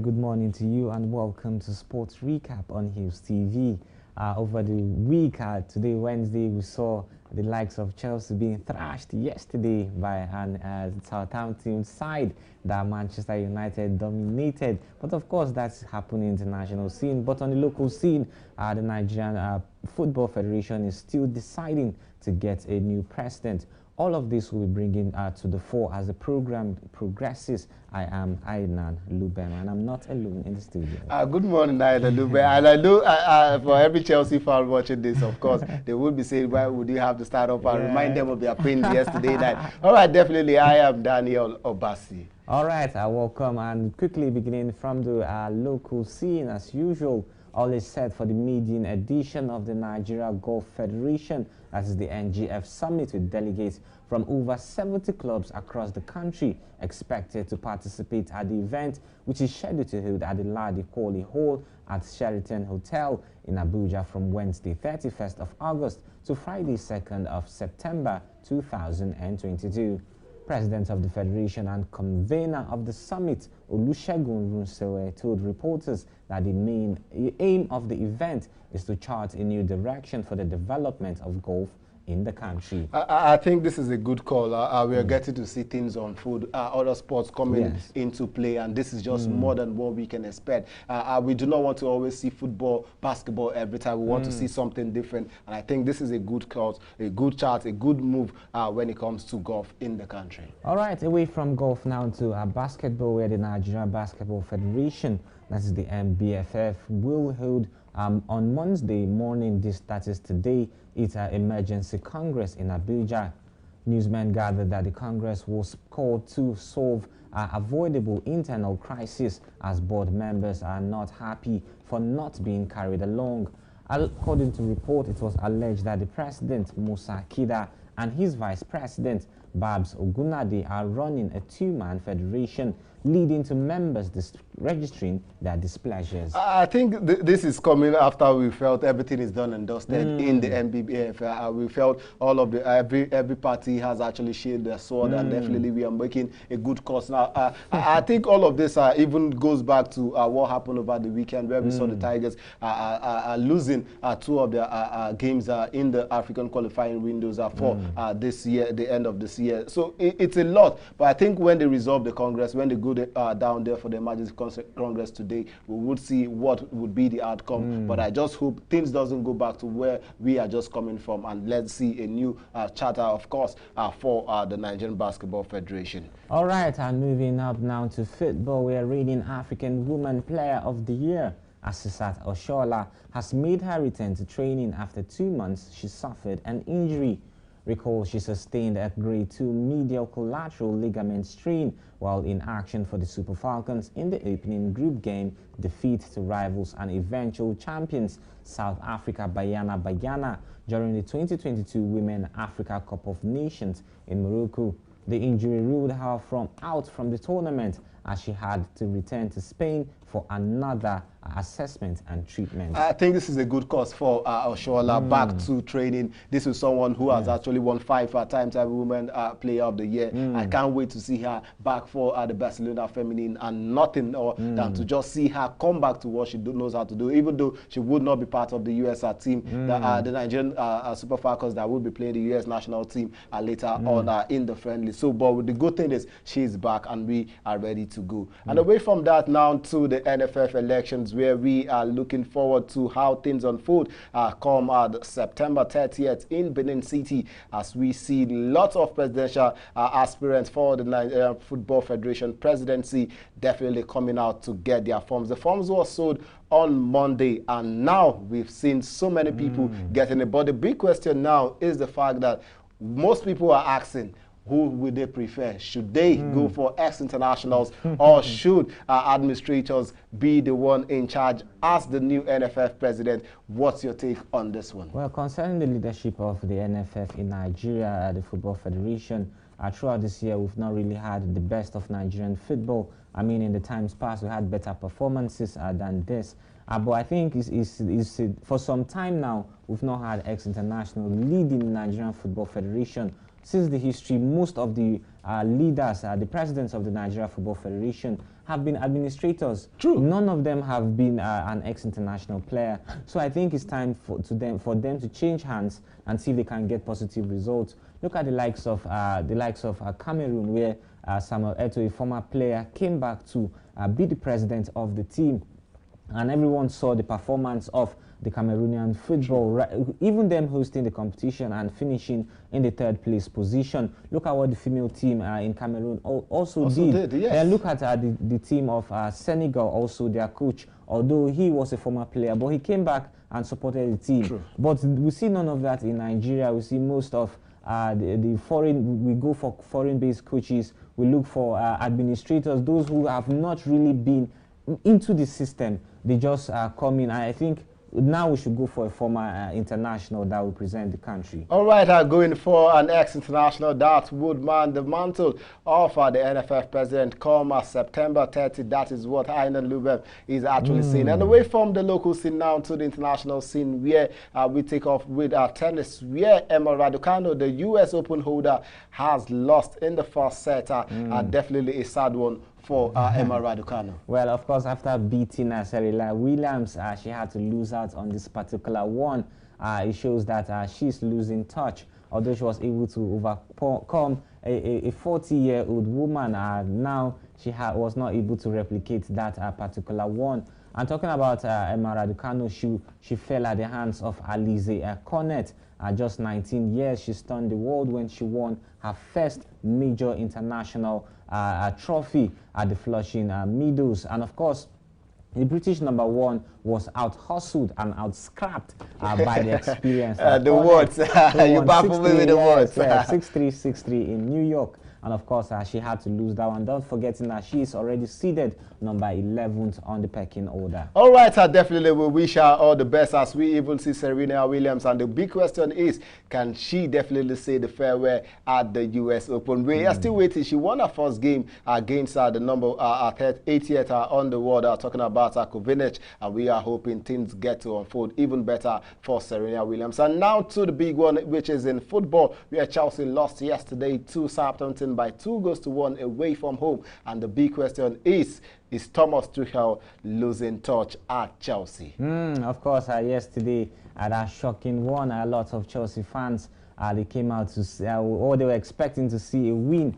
good morning to you and welcome to Sports Recap on Hills TV. Over the week, today, Wednesday, we saw the likes of Chelsea being thrashed yesterday by an Southampton side that Manchester United dominated. But of course, that's happening in the international scene. But on the local scene, the Nigerian Football Federation is still deciding to get a new president. All of this will be bringing to the fore as the program progresses. I am Ainan Lubem, and I'm not alone in the studio. Good morning, Ainan Lubem. And I know for every Chelsea fan watching this, of course, they will be saying, why would you have to start up and remind them of their pains yesterday night? All right, definitely, I am Daniel Obasi. All right, welcome, and quickly beginning from the local scene, as usual, all is set for the maiden edition of the Nigeria Golf Federation. That is the NGF Summit, with delegates from over 70 clubs across the country expected to participate at the event, which is scheduled to hold at the Ladi Kwali Hall at Sheraton Hotel in Abuja from Wednesday 31st of August to Friday 2nd of September 2022. President of the Federation and convener of the summit, Olusegun Runsewe, told reporters that the main aim of the event is to chart a new direction for the development of golf in the country. I think this is a good call. We are getting to see things unfold, other sports coming into play, and this is just more than what we can expect. We do not want to always see football, basketball every time. We want to see something different, and I think this is a good cause, a good chart, a good move when it comes to golf in the country. All right, away from golf now to basketball, where the Nigeria Basketball Federation, that is the NBFF, will hold on Monday morning, that is today, it's an emergency congress in Abuja. Newsmen gathered that the congress was called to solve avoidable internal crisis, as board members are not happy for not being carried along. According to report, it was alleged that the president, Musa Kida, and his vice president, Babs Ogunade, are running a two-man federation, leading to members registering their displeasures. I think this is coming after we felt everything is done and dusted in the NBBF. We felt all of the every party has actually shielded their sword, and definitely we are making a good cause now. I think all of this even goes back to what happened over the weekend, where we saw the Tigers losing two of their games in the African qualifying windows for this year, the end of this year. So it's a lot, but I think when they resolve the Congress, when they go down there for the emergency Congress today, we would see what would be the outcome. But I just hope things doesn't go back to where we are just coming from, and let's see a new charter, of course, for the Nigerian Basketball Federation. All right, and moving up now to football, we are reading African Woman Player of the Year. Asisat Oshoala has made her return to training after 2 months. She suffered an injury. Recall, she sustained a grade 2 medial collateral ligament strain while in action for the Super Falcons in the opening group game defeat to rivals and eventual champions South Africa Banyana during the 2022 Women Africa Cup of Nations in Morocco. The injury ruled her out from the tournament, as she had to return to Spain for another assessment and treatment. I think this is a good cause for Oshoala back to training. This is someone who has actually won 5 times Women Player of the Year. I can't wait to see her back for the Barcelona Feminine, and nothing more than to just see her come back to what she knows how to do, even though she would not be part of the US team, the Nigerian Super Falcons that will be playing the US national team later on in the friendly. So, but the good thing is she's back and we are ready to go. And away from that now to the NFF elections, where we are looking forward to how things unfold come September 30th in Benin City, as we see lots of presidential aspirants for the Nigeria Football Federation presidency definitely coming out to get their forms. The forms were sold on Monday, and now we've seen so many people getting it. But the big question now is the fact that most people are asking, who would they prefer? Should they go for ex-internationals or should administrators be the one in charge as the new NFF president? What's your take on this one? Well, concerning the leadership of the NFF in Nigeria, the Football Federation, throughout this year, we've not really had the best of Nigerian football. I mean, in the times past, we had better performances than this. But I think for some time now, we've not had ex-international leading the Nigerian Football Federation. Since the history, most of the leaders, the presidents of the Nigeria Football Federation have been administrators. True. None of them have been an ex-international player. So I think it's time for them to change hands and see if they can get positive results. Look at the likes of Cameroon, where Samuel Eto'o, a former player, came back to be the president of the team. And everyone saw the performance of the Cameroonian football, even them hosting the competition and finishing in the third place position. Look at what the female team in Cameroon also did. Yes. And look at the team of Senegal, also their coach, although he was a former player, but he came back and supported the team. True. But we see none of that in Nigeria. We see most of the foreign, we go for foreign-based coaches. We look for administrators, those who have not really been into the system. They just come in. I think now we should go for a former international that will represent the country. All right, going for an ex-international that would man the mantle of the NFF president come September 30. That is what Aynan Lubem is actually saying. And away from the local scene now to the international scene, where we take off with tennis, where Emma Raducanu, the US Open holder, has lost in the first set. Definitely a sad one for Emma Raducanu. Well, of course, after beating Serena Williams, she had to lose out on this particular one. It shows that she's losing touch. Although she was able to overcome a 40-year-old woman, now she was not able to replicate that particular one. And talking about Emma Raducanu, she fell at the hands of Alizé Cornet. At just 19 years, she stunned the world when she won her first major international trophy at the Flushing Meadows. And of course, the British #1 was out-hustled and out-scrapped by the experience. The words. You baffle me with the words. 6-3, 6-3 in New York. And of course, she had to lose that one. Don't forgetting that she is already seeded number 11th on the pecking order. All right, I definitely will wish her all the best as we even see Serena Williams. And the big question is, can she definitely say the farewell at the US Open? We are still waiting. She won her first game against the number 80th on the world, talking about Kovinic. And we are hoping things get to unfold even better for Serena Williams. And now to the big one, which is in football, where Chelsea lost yesterday to Southampton by 2-1 away from home. And the big question is Thomas Tuchel losing touch at Chelsea? Of course, yesterday, that shocking one, a lot of Chelsea fans, they came out to see, or they were expecting to see a win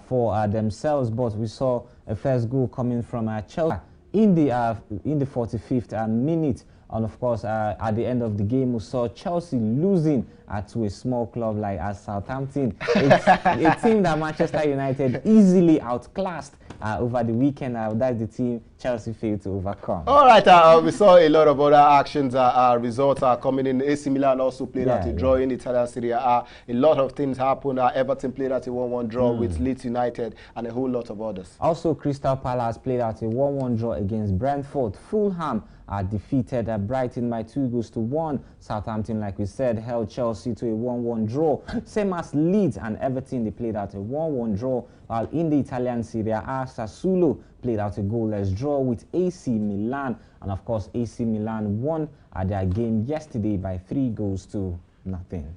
for themselves, but we saw a first goal coming from Chelsea in the 45th minute. And of course, at the end of the game, we saw Chelsea losing to a small club like Southampton. It's a team that Manchester United easily outclassed over the weekend. That's the team Chelsea failed to overcome. All right, we saw a lot of other actions, results are coming in. AC Milan also played at a draw in Italian Serie A. A lot of things happened. Everton played at a 1-1 draw with Leeds United and a whole lot of others. Also, Crystal Palace played at a 1-1 draw against Brentford. Fulham defeated Brighton by 2-1. Southampton, like we said, held Chelsea to a 1-1 draw. Same as Leeds and Everton, they played out a 1-1 draw. While in the Italian Serie A, Sassuolo played out a goalless draw with AC Milan. And of course, AC Milan won their game yesterday by 3-0.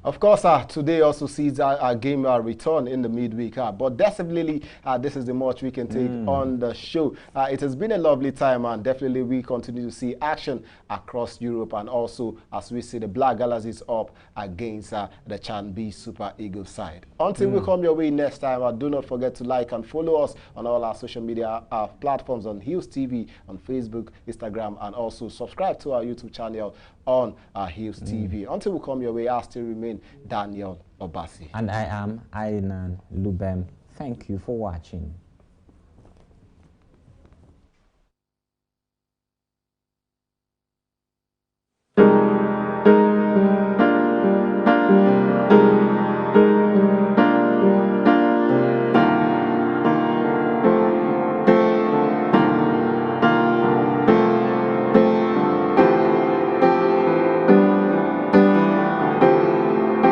Of course, today also sees our game return in the midweek. But definitely, this is the much we can take on the show. It has been a lovely time, and definitely we continue to see action across Europe. And also, as we see the Black Galaxies up against the Chanbi Super Eagles side. Until we come your way next time, do not forget to like and follow us on all our social media platforms on Hills TV, on Facebook, Instagram, and also subscribe to our YouTube channel on Hills TV. Until we come your way, I still remain Daniel Obasi. And I am Aynan Lubem. Thank you for watching.